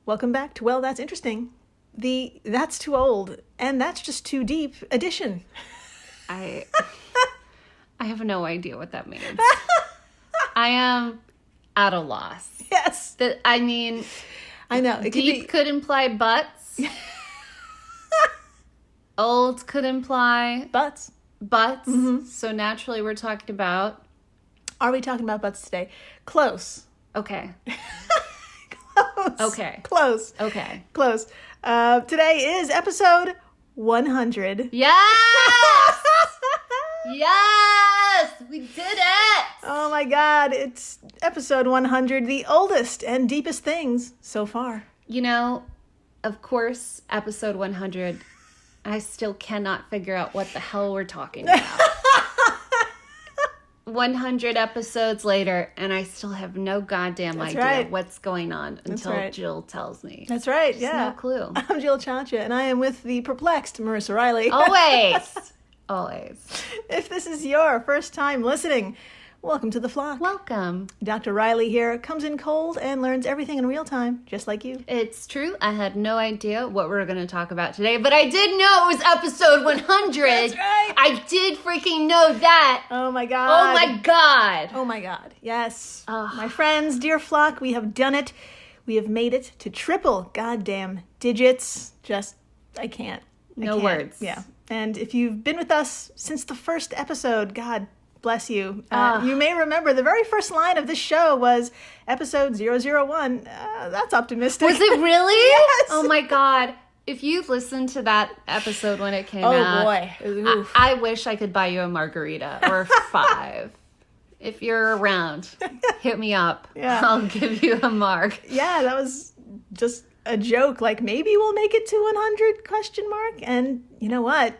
Welcome back to Well, That's Interesting. The That's Too Old and That's Just Too Deep edition. I have no idea what that means. I am at a loss. Yes. I mean, I know. It deep could imply butts. Old could imply butts. Butts. So naturally we're talking about... Are we talking about butts today? Close. Okay. Close. Okay. Close. Okay. Close. Today is episode 100. Yes! Yes! We did it! Oh my God, it's episode 100, the oldest and deepest things so far. You know, of course, episode 100, I still cannot figure out what the hell we're talking about. 100 episodes later, and I still have no goddamn idea what's going on until Jill tells me. That's right, yeah. No clue. I'm Jill Chacha, and I am with the perplexed Marissa Riley. Always. Always. If this is your first time listening, welcome to the flock. Welcome. Dr. Riley here comes in cold and learns everything in real time, just like you. It's true. I had no idea what we were going to talk about today, but I did know it was episode 100. That's right. I did freaking know that. Oh my God. Oh my God. Oh my God. Yes. My friends, dear flock, we have done it. We have made it to triple goddamn digits. I can't. No words. Yeah. And if you've been with us since the first episode, God bless you. You may remember the very first line of this show was episode 001. That's optimistic. Was it really? Yes. Oh my God. If you've listened to that episode when it came out. Oh boy. I wish I could buy you a margarita or 5. If you're around, hit me up. Yeah. I'll give you a marg. Yeah, that was just a joke. Like, maybe we'll make it to 100 ? And you know what?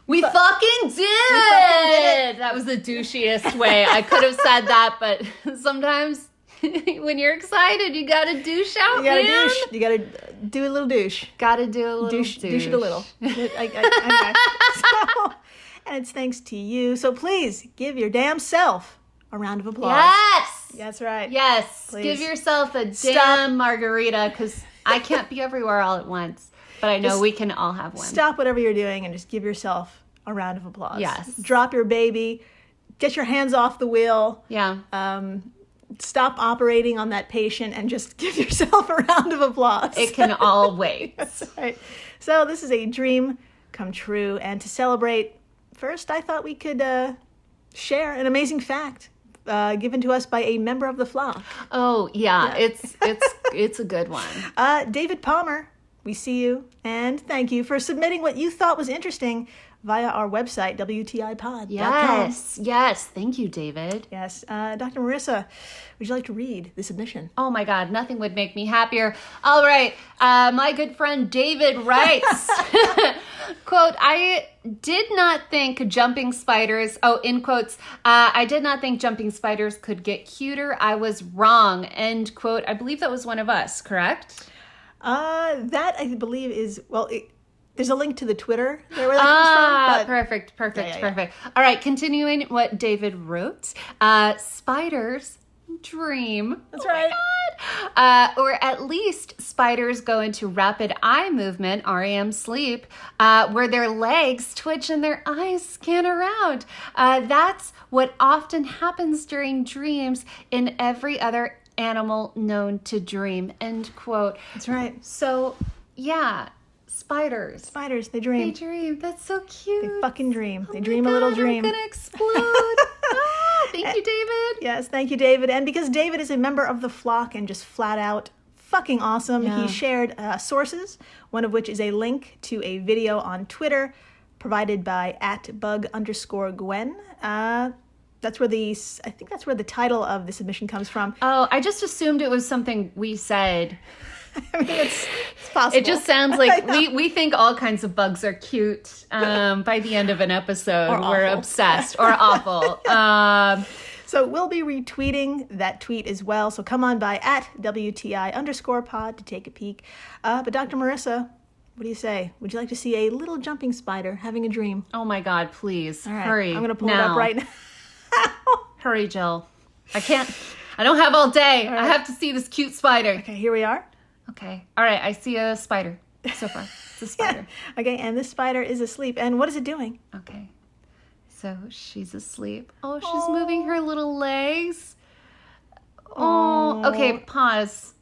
We fucking did it! That was the douchiest way. I could have said that, but sometimes when you're excited, you gotta douche out, You gotta man. douche. You gotta do a little douche. Gotta do a little douche. Douche it a little. And it's thanks to you. So please, give your damn self a round of applause. Yes! That's right. Yes. Please. Give yourself a damn margarita, because I can't be everywhere all at once. But I know we can all have one. Stop whatever you're doing and just give yourself a round of applause. Yes. Drop your baby. Get your hands off the wheel. Yeah. Stop operating on that patient and just give yourself a round of applause. It can all wait. That's right. So this is a dream come true. And to celebrate, first I thought we could share an amazing fact given to us by a member of the flock. Oh, yeah. It's a good one. David Palmer, we see you, and thank you for submitting what you thought was interesting via our website, WTIpod.com. Yes. Thank you, David. Yes. Dr. Marissa, would you like to read the submission? Oh, my God. Nothing would make me happier. All right. My good friend David writes, quote, I did not think jumping spiders, in quotes, I did not think jumping spiders could get cuter. I was wrong. End quote. I believe that was one of us, correct? That I believe is, there's a link to the Twitter there where that comes from. Perfect. All right, continuing what David wrote. Spiders dream. That's right. Or at least spiders go into rapid eye movement, REM sleep, where their legs twitch and their eyes scan around. That's what often happens during dreams in every other animal known to dream. End quote. That's right. So, yeah, spiders. Spiders, they dream. They dream. That's so cute. They fucking dream. They Oh dream my a little God, dream. I'm gonna explode. Thank you, David. Yes, thank you, David. And because David is a member of the flock and just flat out fucking awesome, he shared sources, one of which is a link to a video on Twitter provided by @bug_Gwen. That's where I think that's where the title of the submission comes from. Oh, I just assumed it was something we said. I mean, it's possible. It just sounds like we think all kinds of bugs are cute. By the end of an episode, Or we're awful. obsessed or awful. So we'll be retweeting that tweet as well. So come on by @WTI_pod to take a peek. But Dr. Marissa, what do you say? Would you like to see a little jumping spider having a dream? Oh my God, please. All right. Hurry. I'm going to pull it now. up right now. Hurry, Jill. I don't have all day. All right. I have to see this cute spider. Okay, here we are. Okay. All right. I see a spider so far. It's a spider. Yeah. Okay, and this spider is asleep. And what is it doing? Okay. So she's asleep. Oh, she's moving her little legs. Oh. Okay, pause.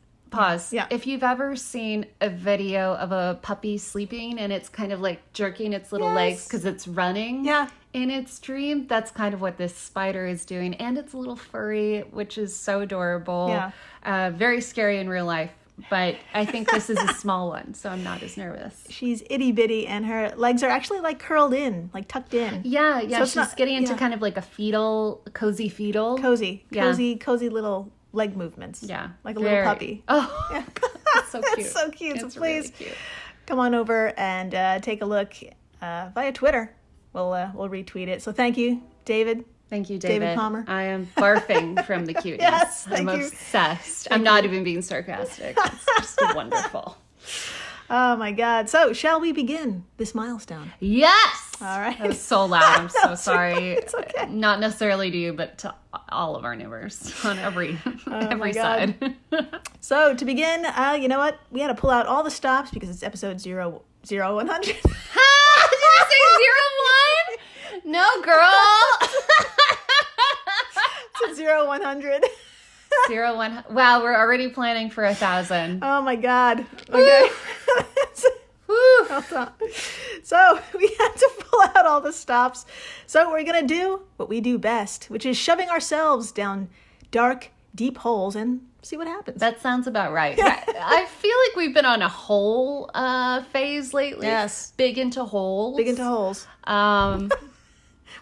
Yeah. If you've ever seen a video of a puppy sleeping and it's kind of like jerking its little legs because it's running in its dream, that's kind of what this spider is doing. And it's a little furry, which is so adorable. Yeah. Very scary in real life. But I think this is a small one, so I'm not as nervous. She's itty bitty, and her legs are actually like curled in, like tucked in. Yeah. So she's getting into kind of like a cozy fetal. Cozy little leg movements. Yeah. Like a little puppy. Oh, yeah. That's so cute. It's so cute. It's So please really cute. come on over and take a look via Twitter. We'll retweet it. So thank you, David. Thank you, David. David Palmer. I am barfing from the cuteness. Yes, I'm thank you. obsessed. I'm not even being sarcastic. It's just wonderful. Oh my God. So shall we begin this milestone? Yes! All right. That was so loud. I'm so sorry. It's okay. Not necessarily to you, but to all of our neighbors on every side. So to begin, you know what? We had to pull out all the stops because it's episode 0, 100. Did you say 0, 1? No, girl. It's 0, 100. 0, 1. Wow, we're already planning for 1,000. Oh my God. Okay. Woo. Hold on. So we had to pull out all the stops. So we're going to do what we do best, which is shoving ourselves down dark, deep holes and see what happens. That sounds about right. I feel like we've been on a hole phase lately. Yes. Big into holes. Big into holes.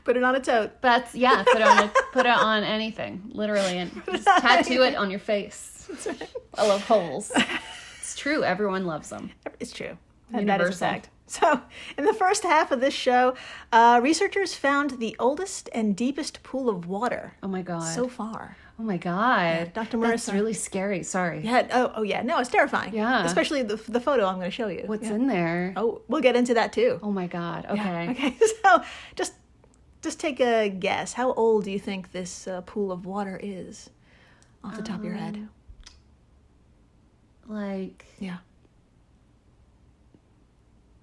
Put it on a tote. That's put it on anything, literally, and just tattoo it on your face. That's right. I love holes. It's true. Everyone loves them. It's true. Universal. That is a fact. So, in the first half of this show, researchers found the oldest and deepest pool of water. Oh my God. So far. Oh my God. Yeah, Dr. Marissa. That's really scary. Sorry. Yeah. Oh yeah. No, it's terrifying. Yeah. Especially the photo I'm going to show you. What's in there? Oh, we'll get into that too. Oh my God. Okay. Yeah. Okay. So, just take a guess. How old do you think this pool of water is, off the top of your head? Like. Yeah.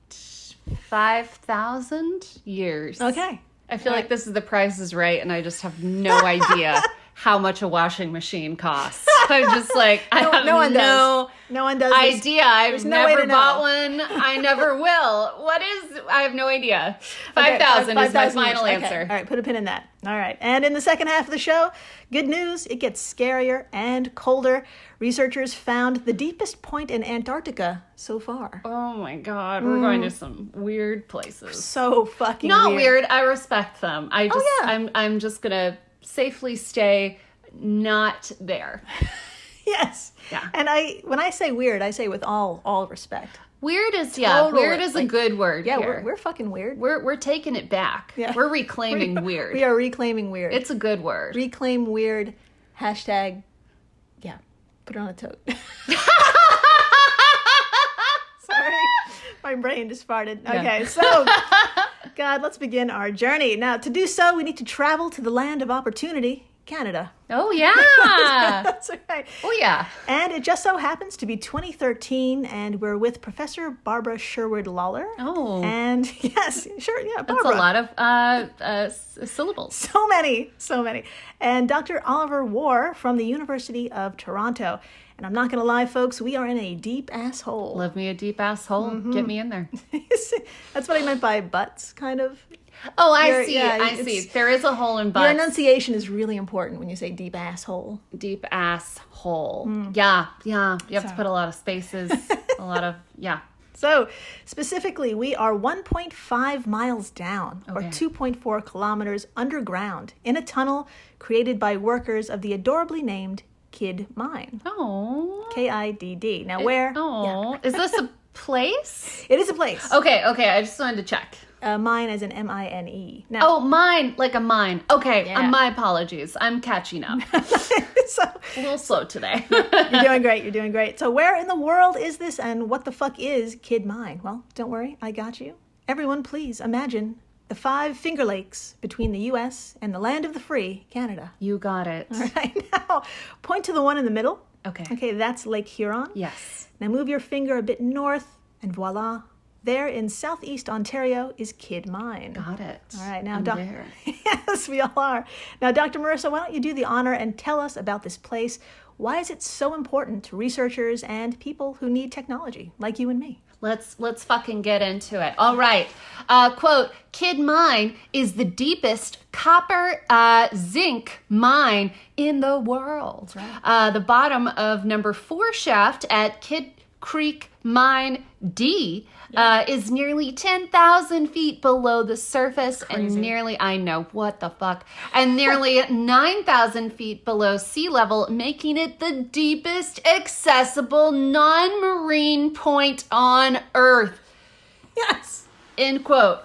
5,000 years. Okay. I feel like this is The Price is Right, and I just have no idea how much a washing machine costs. I'm just like, I have no idea. I've never bought one. I never will. I have no idea. 5,000 is my final answer. All right, put a pin in that. All right. And in the second half of the show, good news, it gets scarier and colder. Researchers found the deepest point in Antarctica so far. Oh my God, we're going to some weird places. So fucking Not weird. I respect them. Oh, yeah. I'm just gonna safely stay not there. Yes. Yeah. And when I say weird, I say with all respect. Weird is Totally. weird is a good word. Yeah, here. we're fucking weird. We're taking it back. Yeah. We're reclaiming weird. We are reclaiming weird. It's a good word. Reclaim weird. Hashtag. Yeah. Put it on a tote. Sorry. My brain just farted. Yeah. Okay, so God, let's begin our journey. Now, to do so, we need to travel to the land of opportunity, Canada. Oh yeah. That's right. Oh yeah. And it just so happens to be 2013, and we're with Professor Barbara Sherwood-Lawler. Oh. And yes, sure, yeah, Barbara. That's a lot of syllables. So many. And Dr. Oliver Warr from the University of Toronto. And I'm not going to lie, folks, we are in a deep asshole. Love me a deep asshole. Mm-hmm. Get me in there. That's what I meant by butts, kind of. Oh, I see. There is a hole in butts. Your enunciation is really important when you say deep asshole. Deep asshole. Yeah. You have to put a lot of spaces, yeah. So, specifically, we are 1.5 miles down, or 2.4 kilometers underground, in a tunnel created by workers of the adorably named Kidd Mine. Oh. Kidd. Now, where? Oh. Yeah. Is this a place? It is a place. Okay. I just wanted to check. Mine as in M-I-N-E. Now, oh, mine, like a mine. Okay, Yeah. My apologies. I'm catching up. So, a little slow today. You're doing great. So where in the world is this, and what the fuck is Kidd Mine? Well, don't worry, I got you. Everyone, please imagine the 5 Finger Lakes between the U.S. and the land of the free, Canada. You got it. All right, now point to the one in the middle. Okay. Okay, that's Lake Huron. Yes. Now move your finger a bit north, and voila. There in southeast Ontario is Kidd Mine. Got it. All right, now, I'm there. Yes, we all are. Now, Dr. Marissa, why don't you do the honor and tell us about this place? Why is it so important to researchers and people who need technology, like you and me? Let's fucking get into it. All right. Quote, Kidd Mine is the deepest copper zinc mine in the world. Right. The bottom of number 4 shaft at Kidd Creek Mine D is nearly 10,000 feet below the surface. Crazy. And nearly, I know, what the fuck, and nearly 9,000 feet below sea level, making it the deepest accessible non-marine point on Earth. Yes. End quote.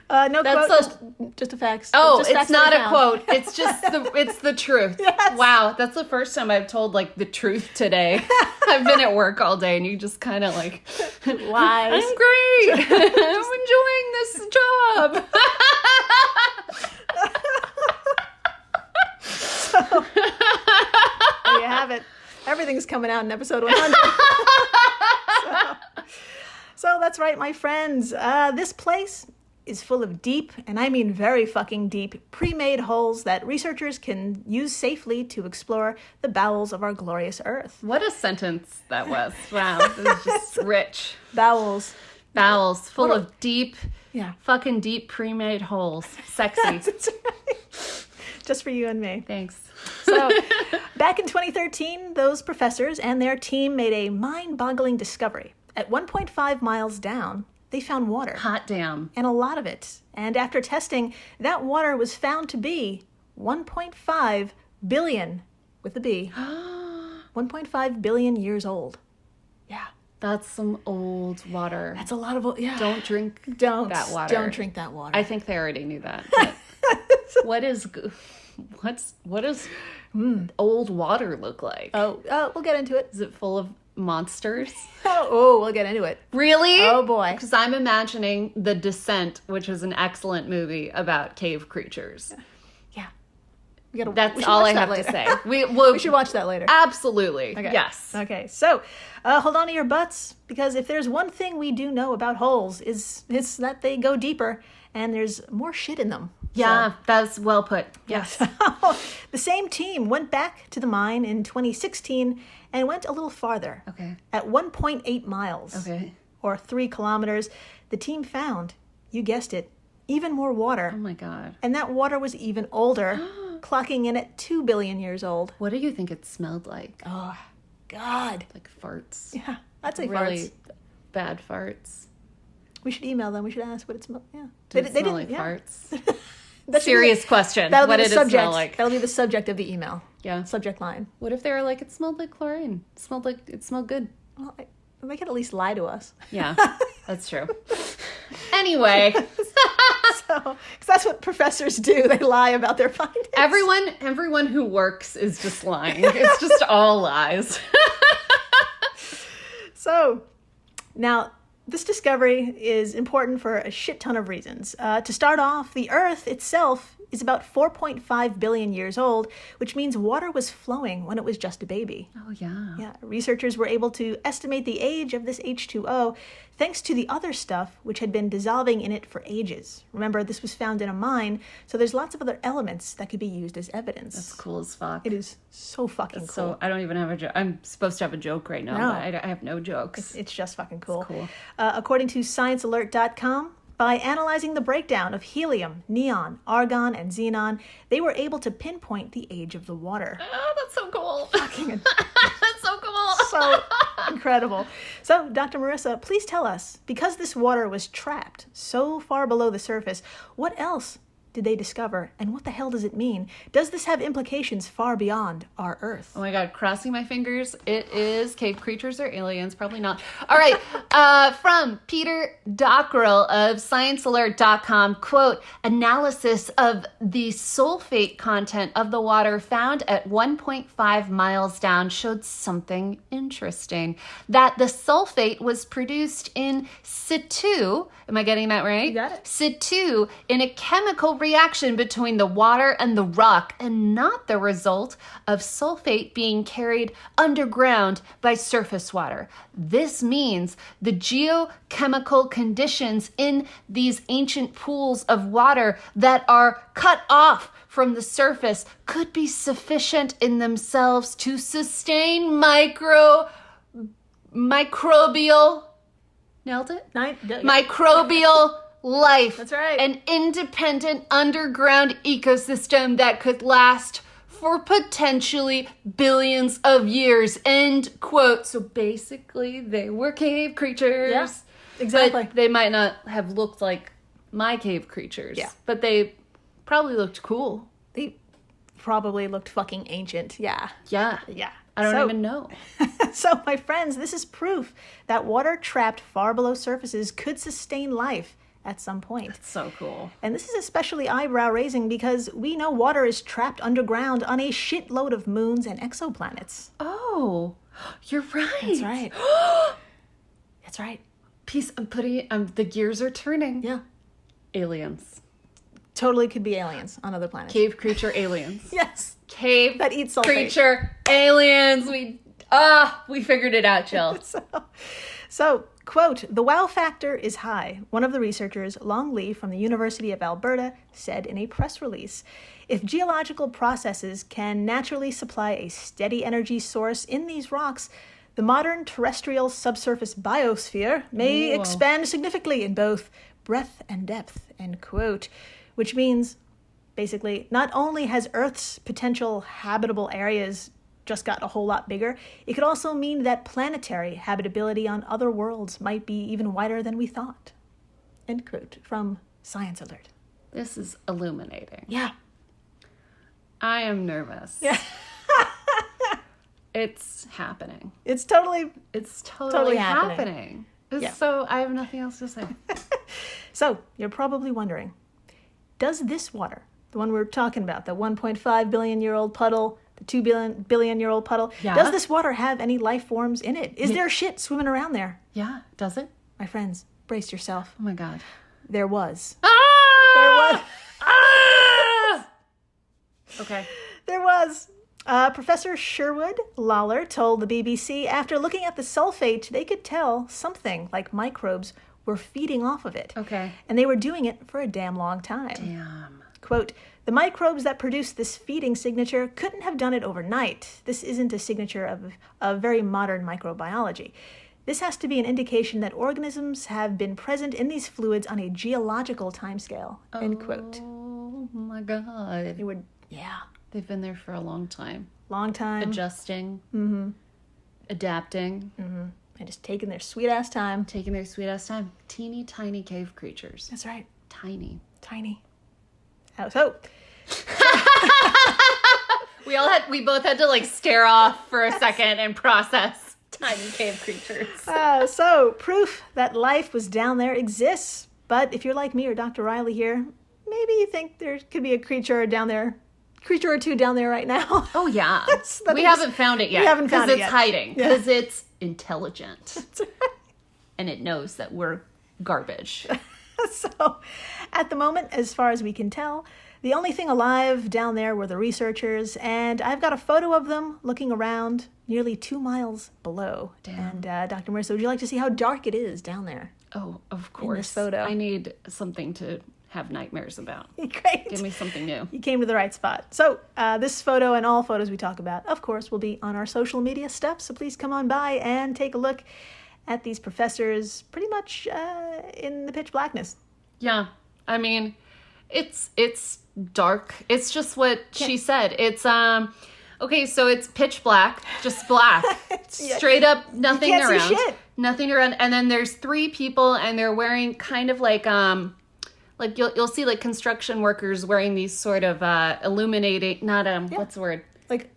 No That's quote, just a fact. Oh, just it's facts not that I a found. quote. It's just it's the truth. Yes. Wow, that's the first time I've told like the truth today. I've been at work all day and you just kind of like Lies. I'm great. I'm enjoying this job. So, there you have it. Everything's coming out in episode 100. So that's right, my friends. This place is full of deep, and I mean very fucking deep, pre-made holes that researchers can use safely to explore the bowels of our glorious Earth. What a sentence that was. Wow, this is just rich. Bowels. Bowels full What a- of deep, Yeah. fucking deep pre-made holes. Sexy. That's right. Just for you and me. Thanks. So, back in 2013, those professors and their team made a mind-boggling discovery. At 1.5 miles down, they found water. Hot damn. And a lot of it. And after testing, that water was found to be 1.5 billion, with a B, 1.5 billion years old. Yeah. That's some old water. That's a lot of, yeah. Don't drink Don't that water. Don't drink that water. I think they already knew that. What does old water look like? Oh, we'll get into it. Is it full of monsters? We'll get into it. Really? Oh, boy. Because I'm imagining The Descent, which is an excellent movie about cave creatures. Yeah. That's all I have to say. We should watch that later. Absolutely. Okay. Yes. Okay, so hold on to your butts, because if there's one thing we do know about holes, it's that they go deeper and there's more shit in them. Yeah, that's well put. Yes. The same team went back to the mine in 2016 and went a little farther. Okay. At 1.8 miles, Okay. or 3 kilometers, the team found, you guessed it, even more water. Oh my God. And that water was even older, clocking in at 2 billion years old. What do you think it smelled like? Oh, God. Like farts. Yeah, I'd say Really farts. bad farts. We should email them. We should ask what it smells. Yeah, Did it smell like yeah. farts? That should Serious question. That'll What be did the it subject. smell like? That'll be the subject of the email. Yeah. Subject line. What if they were like, it smelled like chlorine? It smelled good. Well, they could at least lie to us. Yeah, that's true. Anyway, Because that's what professors do. They lie about their findings. everyone who works is just lying. It's just all lies. So, now, this discovery is important for a shit ton of reasons. To start off, the Earth itself is about 4.5 billion years old, which means water was flowing when it was just a baby. Oh, yeah. Yeah, researchers were able to estimate the age of this H2O thanks to the other stuff which had been dissolving in it for ages. Remember, this was found in a mine, so there's lots of other elements that could be used as evidence. That's cool as fuck. It is so fucking cool. So I don't even have a joke. I'm supposed to have a joke right now, No. but I have no jokes. It's just fucking cool. It's cool. According to ScienceAlert.com, by analyzing the breakdown of helium, neon, argon, and xenon, they were able to pinpoint the age of the water. Oh, that's so cool. Fucking That's so cool. so incredible. So, Dr. Marissa, please tell us, because this water was trapped so far below the surface, what else did they discover, and what the hell does it mean? Does this have implications far beyond our Earth? Oh my God, crossing my fingers. It is cave creatures or aliens. Probably not. All right. From Peter Dockrell of ScienceAlert.com, quote, analysis of the sulfate content of the water found at 1.5 miles down showed something interesting. That the sulfate was produced in situ. Am I getting that right? You got it. Situ in a chemical reaction between the water and the rock and not the result of sulfate being carried underground by surface water. This means the geochemical conditions in these ancient pools of water that are cut off from the surface could be sufficient in themselves to sustain microbial, nailed it? Microbial life. That's right. An independent underground ecosystem that could last for potentially billions of years. End quote. So basically, they were cave creatures. Yeah, exactly. But they might not have looked like my cave creatures. Yeah. But they probably looked cool. They probably looked fucking ancient. Yeah. Yeah. Yeah. I don't even know. So, my friends, this is proof that water trapped far below surfaces could sustain life at some point. That's so cool. And this is especially eyebrow-raising because we know water is trapped underground on a shitload of moons and exoplanets. Oh, you're right. That's right. That's right. I'm putting the gears are turning. Yeah. Aliens. Totally could be aliens on other planets. Cave creature aliens. Yes. Cave that eats sulfate. Creature aliens. We figured it out, Jill. So, quote, "The wow factor is high," one of the researchers, Long Lee from the University of Alberta, said in a press release. "If geological processes can naturally supply a steady energy source in these rocks, the modern terrestrial subsurface biosphere may expand significantly in both breadth and depth," end quote. Which means, basically, not only has Earth's potential habitable areas just got a whole lot bigger, it could also mean that planetary habitability on other worlds might be even wider than we thought. End quote from Science Alert. This is illuminating. Yeah. I am nervous. Yeah. It's happening. It's totally happening. So I have nothing else to say. So, you're probably wondering, does this water, the one we're talking about, the 1.5 billion year old puddle, the 2 billion year old puddle, does this water have any life forms in it? Is there shit swimming around there? Yeah, does it? My friends, brace yourself. Oh my God. There was. There was. Okay. There was. Professor Sherwood Lawler told the BBC after looking at the sulfate, they could tell something like microbes were feeding off of it. Okay. And they were doing it for a damn long time. Damn. Quote, "The microbes that produce this feeding signature couldn't have done it overnight. This isn't a signature of very modern microbiology. This has to be an indication that organisms have been present in these fluids on a geological timescale." End quote. Oh my God. They would, yeah. They've been there for a long time. Long time. Adjusting. Adapting. And just taking their sweet-ass time. Taking their sweet-ass time. Teeny tiny cave creatures. That's right. Tiny. Tiny. So... we both had to stare off for a second and process tiny cave creatures. So, proof that life was down there exists. But if you're like me or Dr. Riley here, maybe you think there could be a creature or two down there right now. Oh, yeah. We haven't found it yet. We haven't found it yet. Because it's hiding. Because it's intelligent. And it knows that we're garbage. So, at the moment, as far as we can tell, the only thing alive down there were the researchers, and I've got a photo of them looking around nearly 2 miles below. Damn. And Dr. Marissa, would you like to see how dark it is down there? Oh, of course. In this photo. I need something to have nightmares about. Great. Give me something new. You came to the right spot. So this photo and all photos we talk about, of course, will be on our social media stuff. So please come on by and take a look at these professors pretty much in the pitch blackness. Yeah. I mean, it's dark. It's just what she said. It's okay, so it's pitch black, just black. Straight up nothing you can't around. See shit. Nothing around. And then there's 3 people and they're wearing kind of like you'll see construction workers wearing these sort of illuminating, what's the word? Like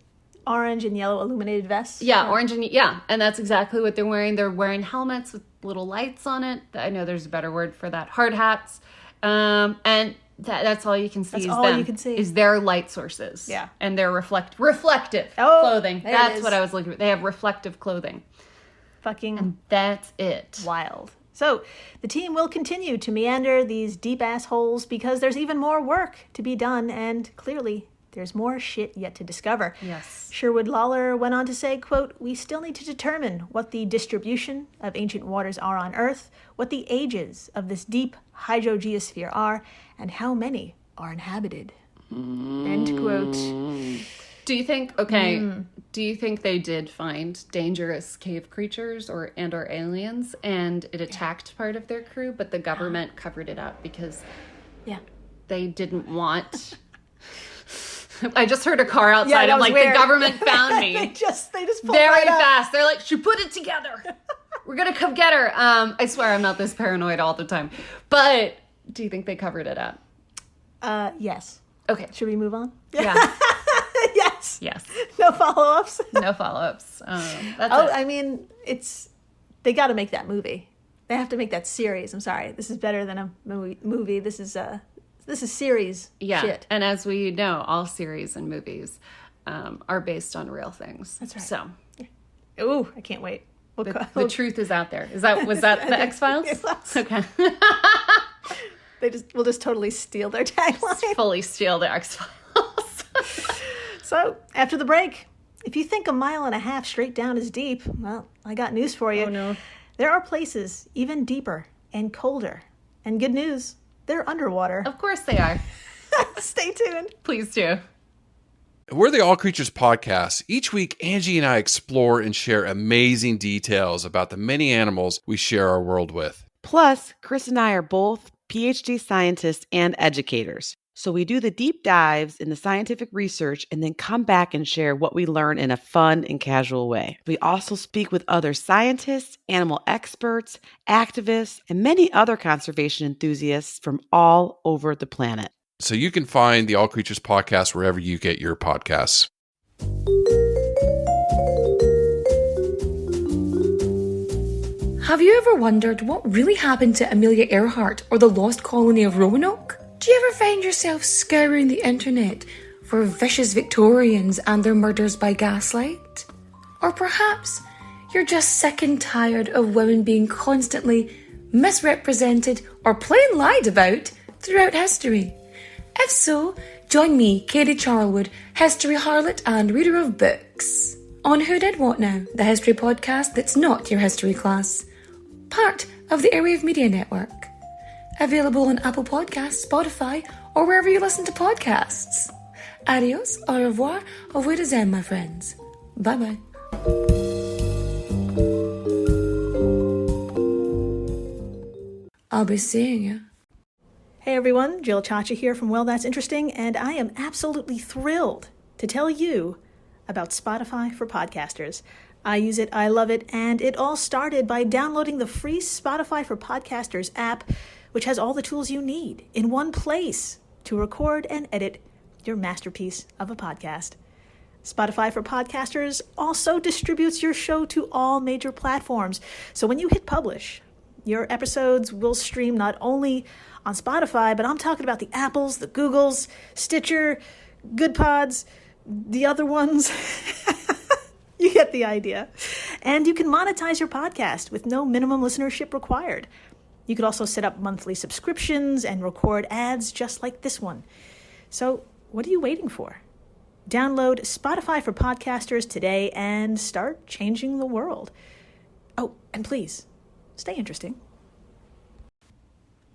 orange and yellow illuminated vests. Yeah, orange and and that's exactly what they're wearing. They're wearing helmets with little lights on it. I know there's a better word for that. Hard hats. And that's all you can see. That's all you can see. Is their light sources. Yeah. And their reflective clothing. There That's what I was looking for. They have reflective clothing. Fucking And that's it. Wild. So the team will continue to meander these deep-ass holes because there's even more work to be done, and clearly there's more shit yet to discover. Yes. Sherwood Lawler went on to say, quote, "We still need to determine what the distribution of ancient waters are on Earth, what the ages of this deep hydrogeosphere are, and how many are inhabited." End quote. Do you think, do you think they did find dangerous cave creatures or aliens and it attacked part of their crew, but the government covered it up because they didn't want... I just heard a car outside. I'm like, weird. The government found me. they just pulled very right fast. up. They're like, she put it together. We're going to come get her. I swear I'm not this paranoid all the time. But do you think they covered it up? Yes. Okay. Should we move on? Yeah. Yes. Yes. No follow-ups? No follow-ups. That's it. I mean, they got to make that movie. They have to make that series. I'm sorry. This is better than a movie. This is series shit. And as we know, all series and movies are based on real things. That's right. So, ooh, I can't wait. The truth is out there. Was that the X-Files? Okay. We'll just totally steal their tagline. Fully steal the X-Files. So, after the break, if you think 1.5 miles straight down is deep, well, I got news for you. Oh, no. There are places even deeper and colder. And good news, they're underwater. Of course they are. Stay tuned. Please do. We're the All Creatures Podcast. Each week, Angie and I explore and share amazing details about the many animals we share our world with. Plus, Chris and I are both PhD scientists and educators. So we do the deep dives in the scientific research and then come back and share what we learn in a fun and casual way. We also speak with other scientists, animal experts, activists, and many other conservation enthusiasts from all over the planet. So you can find the All Creatures Podcast wherever you get your podcasts. Have you ever wondered what really happened to Amelia Earhart or the lost colony of Roanoke? Do you ever find yourself scouring the internet for vicious Victorians and their murders by gaslight? Or perhaps you're just sick and tired of women being constantly misrepresented or plain lied about throughout history? If so, join me, Katie Charlwood, history harlot and reader of books, on Who Did What Now, the history podcast that's not your history class. Part of the Airwave Media Network. Available on Apple Podcasts, Spotify, or wherever you listen to podcasts. Adios, au revoir, au revoir, my friends. Bye-bye. I'll be seeing you. Hey everyone, Jill Chacha here from Well, That's Interesting, and I am absolutely thrilled to tell you about Spotify for podcasters. I use it, I love it, and it all started by downloading the free Spotify for Podcasters app, which has all the tools you need in one place to record and edit your masterpiece of a podcast. Spotify for Podcasters also distributes your show to all major platforms. So when you hit publish, your episodes will stream not only on Spotify, but I'm talking about the Apples, the Googles, Stitcher, Good Pods, the other ones. You get the idea. And you can monetize your podcast with no minimum listenership required. You could also set up monthly subscriptions and record ads just like this one. So what are you waiting for? Download Spotify for Podcasters today and start changing the world. Oh, and please, stay interesting.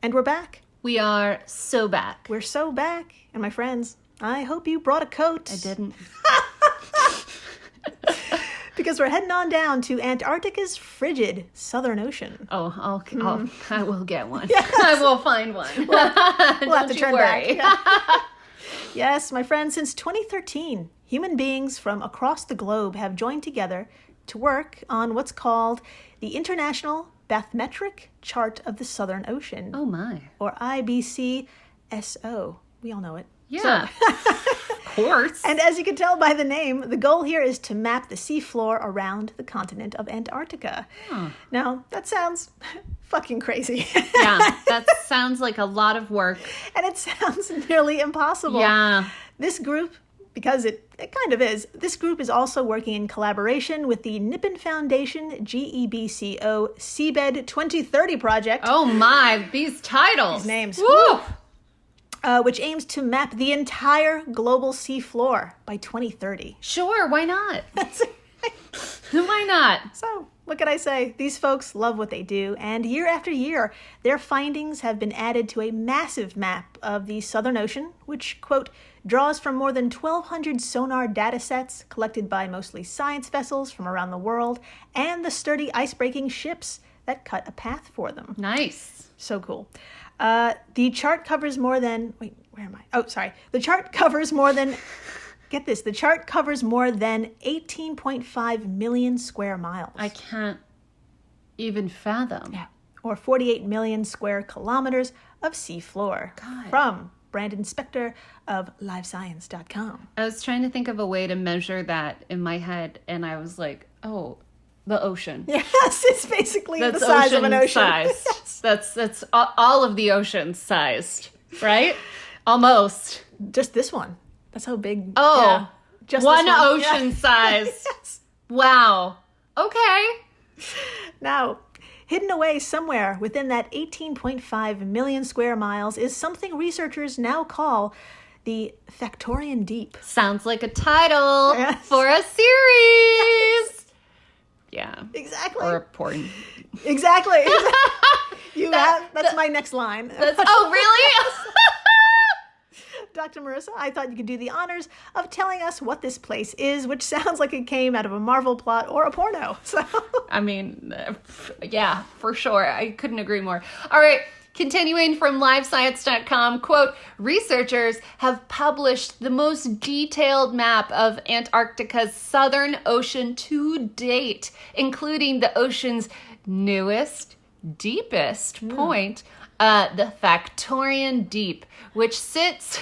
And we're back. We are so back. We're so back. And my friends, I hope you brought a coat. I didn't. Because we're heading on down to Antarctica's frigid Southern Ocean. Oh, I will get one. Yes. I will find one. We'll have to turn worry. back. Yeah. Yes, my friends, since 2013, human beings from across the globe have joined together to work on what's called the International Bathymetric Chart of the Southern Ocean. Oh, my. Or IBCSO. We all know it. Yeah. Of course. And as you can tell by the name, the goal here is to map the seafloor around the continent of Antarctica. Huh. Now, that sounds fucking crazy. Yeah, that sounds like a lot of work. And it sounds nearly impossible. Yeah. This group because it kind of is. This group is also working in collaboration with the Nippon Foundation GEBCO Seabed 2030 project. Oh my, these titles. These names. Woo! Which aims to map the entire global sea floor by 2030. Sure, why not? Why not? So, what can I say? These folks love what they do, and year after year, their findings have been added to a massive map of the Southern Ocean, which, quote, draws from more than 1,200 sonar data sets collected by mostly science vessels from around the world and the sturdy ice-breaking ships that cut a path for them. Nice. So cool. The chart covers more than... Wait, where am I? Oh, sorry. The chart covers more than... Get this. The chart covers more than 18.5 million square miles. I can't even fathom. Yeah. Or 48 million square kilometers of sea floor. God. From Brandon Spector of livescience.com. I was trying to think of a way to measure that in my head, and I was like, oh, the ocean. Yes, it's basically That's the size of an ocean. Sized. Yes. That's all of the oceans sized, right? Almost. Just this one. That's how big. Oh, yeah, just one this one. ocean Yeah. size. Yes. Wow. Okay. Now, hidden away somewhere within that 18.5 million square miles is something researchers now call the Factorian Deep. Sounds like a title Yes. for a series. Yeah. Exactly. Or a porn. Exactly. That's my next line. Oh, really? Dr. Marissa, I thought you could do the honors of telling us what this place is, which sounds like it came out of a Marvel plot or a porno. So, I mean, yeah, for sure. I couldn't agree more. All right. Continuing from livescience.com, quote, researchers have published the most detailed map of Antarctica's southern ocean to date, including the ocean's newest, deepest point, the Factorian Deep, which sits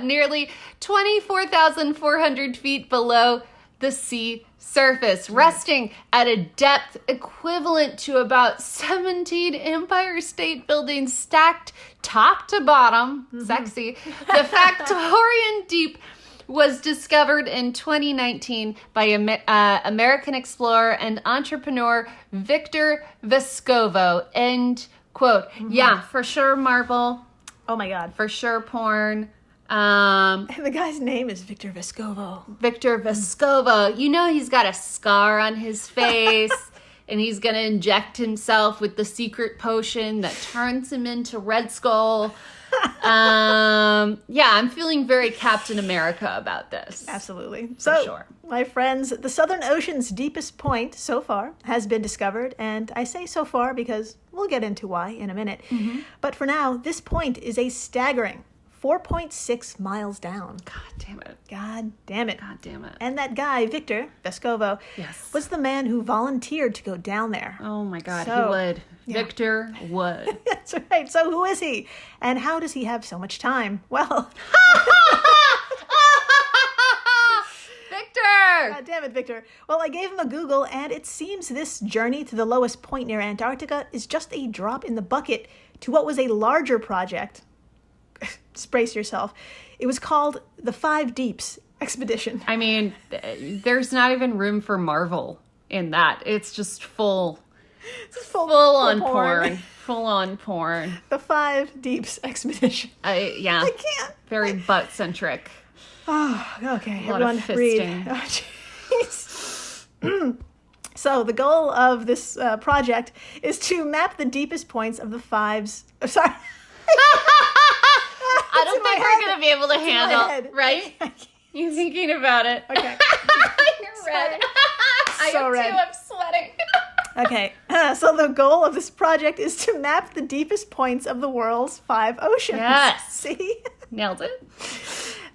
nearly 24,400 feet below the sea surface, resting at a depth equivalent to about 17 Empire State Buildings stacked top to bottom. Sexy. The Factorian Deep was discovered in 2019 by American explorer and entrepreneur Victor Vescovo. End quote. Yeah, for sure, Marvel. oh my God. For sure, porn. The guy's name is Victor Vescovo. Victor Vescovo. You know he's got a scar on his face, and he's going to inject himself with the secret potion that turns him into Red Skull. Yeah, I'm feeling very Captain America about this. Absolutely. So, sure. my friends, the Southern Ocean's deepest point so far has been discovered, and I say so far because we'll get into why in a minute. But for now, this point is a staggering 4.6 miles down. God damn it. God damn it. God damn it. And that guy, Victor Vescovo, Yes. was the man who volunteered to go down there. Oh my God, So, he would. yeah. Victor would. That's right. So who is he? And how does he have so much time? Well, Victor! God damn it, Victor. Well, I gave him a Google, and it seems this journey to the lowest point near Antarctica is just a drop in the bucket to what was a larger project. Just brace yourself. It was called the Five Deeps Expedition. I mean, there's not even room for Marvel in that. It's just full Full on porn. Full on porn. The Five Deeps Expedition. Yeah. I can't. Very butt centric. Oh, okay. A lot of Everyone read. fisting. Oh, jeez. So the goal of this project is to map the deepest points of the fives. Sorry. I don't in my think we're head. going to be able to It's in my handle, head. right? I can't. You thinking about it. Okay. You're red. I So am red. too. I'm sweating. Okay. So the goal of this project is to map the deepest points of the world's 5 oceans. Yes. See? Nailed it.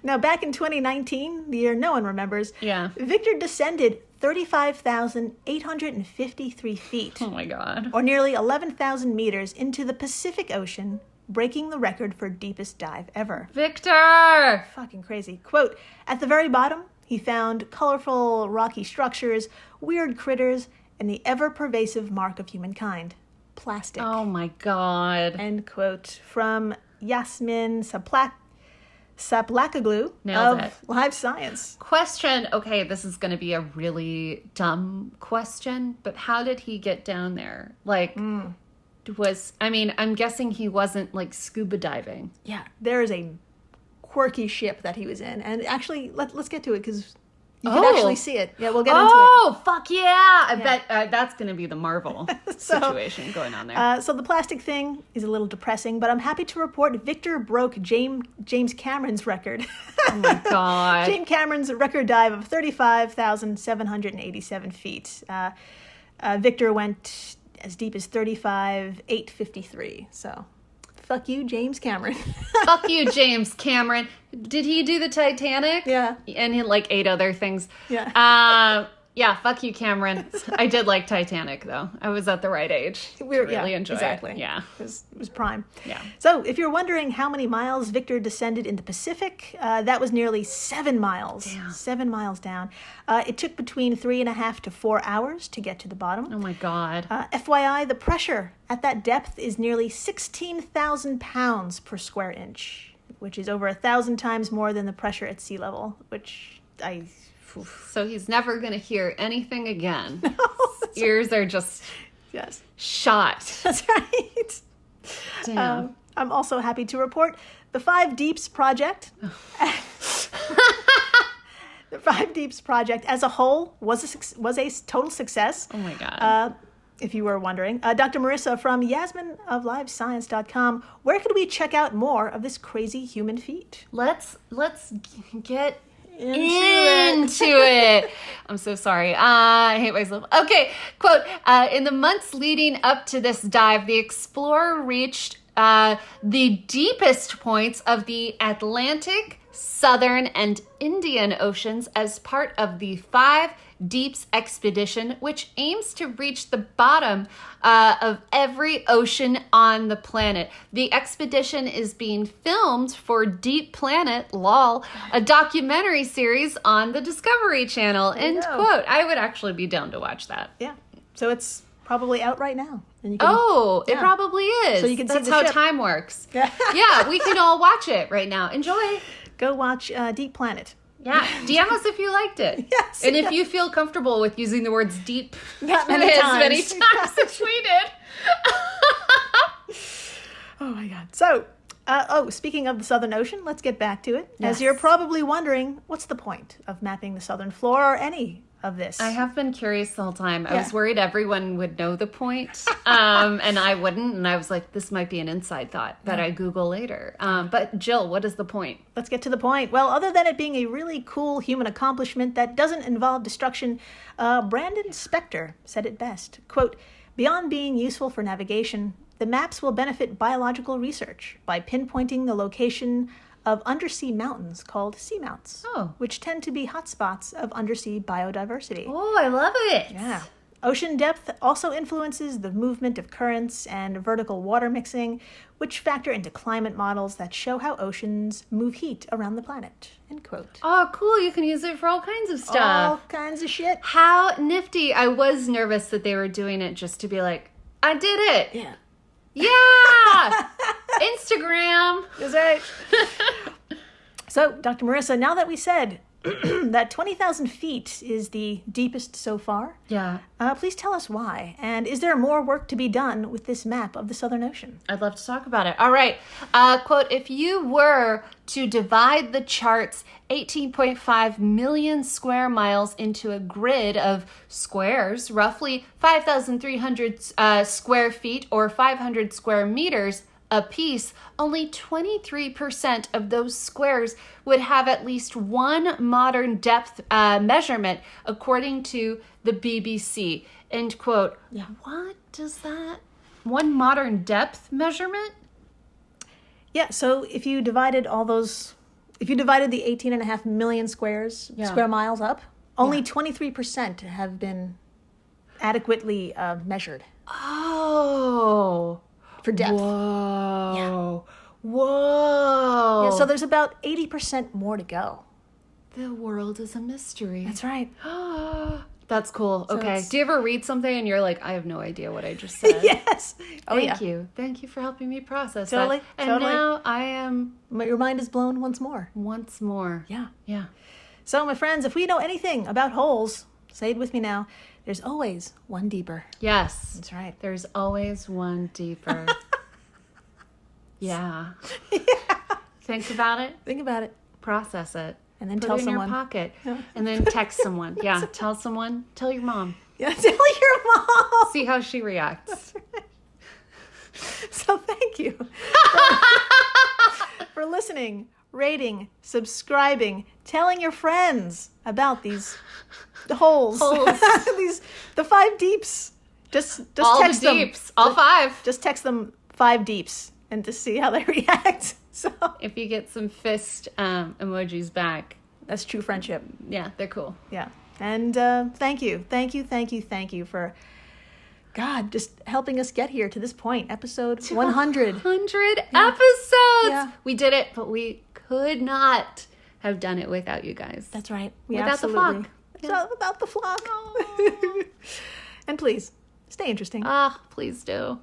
Now, back in 2019, the year no one remembers, Yeah. Victor descended 35,853 feet, Oh my God. or nearly 11,000 meters, into the Pacific Ocean, breaking the record for deepest dive ever. Victor! Fucking crazy. Quote, at the very bottom, he found colorful rocky structures, weird critters, and the ever-pervasive mark of humankind, plastic. Oh my God. End quote. From Yasmin Saplakaglu Nailed of it. Live Science. Question. Okay, this is going to be a really dumb question, but how did he get down there? Like, I'm guessing he wasn't like scuba diving. Yeah, there is a quirky ship that he was in. And actually, let's get to it because you can actually see it. Yeah, we'll get into it. Oh, fuck yeah. I bet that's going to be the Marvel situation going on there. So the plastic thing is a little depressing, but I'm happy to report Victor broke James Cameron's record. Oh my God. James Cameron's record dive of 35,787 feet. Victor went as deep as 35,853. So fuck you, James Cameron. Fuck you, James Cameron. Did he do the Titanic? Yeah. And he, like 8 other things. Yeah. Yeah, fuck you, Cameron. I did like Titanic, though. I was at the right age to really enjoy exactly. it. Yeah. It was prime. Yeah. So if you're wondering how many miles Victor descended in the Pacific, that was nearly 7 miles. Damn. 7 miles down. It took between 3.5 to 4 hours to get to the bottom. Oh, my God. FYI, the pressure at that depth is nearly 16,000 pounds per square inch, which is over 1,000 times more than the pressure at sea level, which So he's never going to hear anything again. Ears are just shot. That's right. Damn. I'm also happy to report the 5 Deeps project. The 5 Deeps project as a whole was a total success. Oh my God. If you were wondering. Dr. Marissa from Yasmin of LiveScience.com, where could we check out more of this crazy human feat? Let's get into it. I'm so sorry. I hate myself. Okay, quote, in the months leading up to this dive, the explorer reached the deepest points of the Atlantic, Southern, and Indian Oceans as part of the 5 Deeps expedition, which aims to reach the bottom of every ocean on the planet. The expedition is being filmed for Deep Planet, LOL, a documentary series on the Discovery Channel, end quote. I would actually be down to watch that. Yeah. So it's probably out right now. And you can, it probably is. So you can see That's the how ship. time works. Yeah, we can all watch it right now. Enjoy. Go watch Deep Planet. Yeah, DM us if you liked it. Yes. And if you feel comfortable with using the words deep as many times as we did. Oh my God. So, speaking of the Southern Ocean, let's get back to it. Yes. As you're probably wondering, what's the point of mapping the southern floor or any of this? I have been curious the whole time. I was worried everyone would know the point, and I wouldn't. And I was like, this might be an inside thought that I Google later. But Jill, what is the point? Let's get to the point. Well, other than it being a really cool human accomplishment that doesn't involve destruction, Brandon Spector said it best. Quote, beyond being useful for navigation, the maps will benefit biological research by pinpointing the location of undersea mountains called seamounts, which tend to be hotspots of undersea biodiversity. Oh, I love it. Yeah. Ocean depth also influences the movement of currents and vertical water mixing, which factor into climate models that show how oceans move heat around the planet. End quote. Oh, cool. You can use it for all kinds of stuff. All kinds of shit. How nifty. I was nervous that they were doing it just to be like, I did it. Yeah. Yeah! Instagram! That's right. So, Dr. Marissa, now that we said that 20,000 feet is the deepest so far, please tell us why. And is there more work to be done with this map of the Southern Ocean? I'd love to talk about it. All right. Quote, if you were to divide the chart's 18.5 million square miles into a grid of squares, roughly 5,300 square feet or 500 square meters a piece, only 23% of those squares would have at least one modern depth measurement, according to the BBC. End quote. Yeah. What does that? One modern depth measurement? Yeah, so if you divided the 18.5 million square miles up, only 23% have been adequately measured. Oh. For depth. Whoa. Yeah. Whoa. Yeah, so there's about 80% more to go. The world is a mystery. That's right. That's cool. So Okay. it's- Do you ever read something and you're like, I have no idea what I just said? Yes. Oh, Thank yeah. you. Thank you for helping me process Totally, that. And totally. now I am Your mind is blown once more. once more. Yeah. Yeah. So, my friends, if we know anything about holes, say it with me now, there's always one deeper. Yes. That's right. There's always one deeper. Yeah. Think about it. Think about it. Process it. And then Put tell it in someone. your pocket. And then text someone. Yeah. Tell someone. Tell your mom. Yeah, tell your mom. See how she reacts. So thank you for listening, rating, subscribing, telling your friends about these holes. The 5 deeps. Just All text the them. deeps. All 5. Just text them 5 deeps and to see how they react. So If you get some fist emojis back, that's true friendship. yeah, they're cool. Yeah. And thank you for, God, just helping us get here to this point. Episode 100. 100 episodes. Yeah. We did it, but we could not have done it without you guys. That's right. We Without the absolutely. flock. Without the flock. And please, stay interesting. Ah, please do.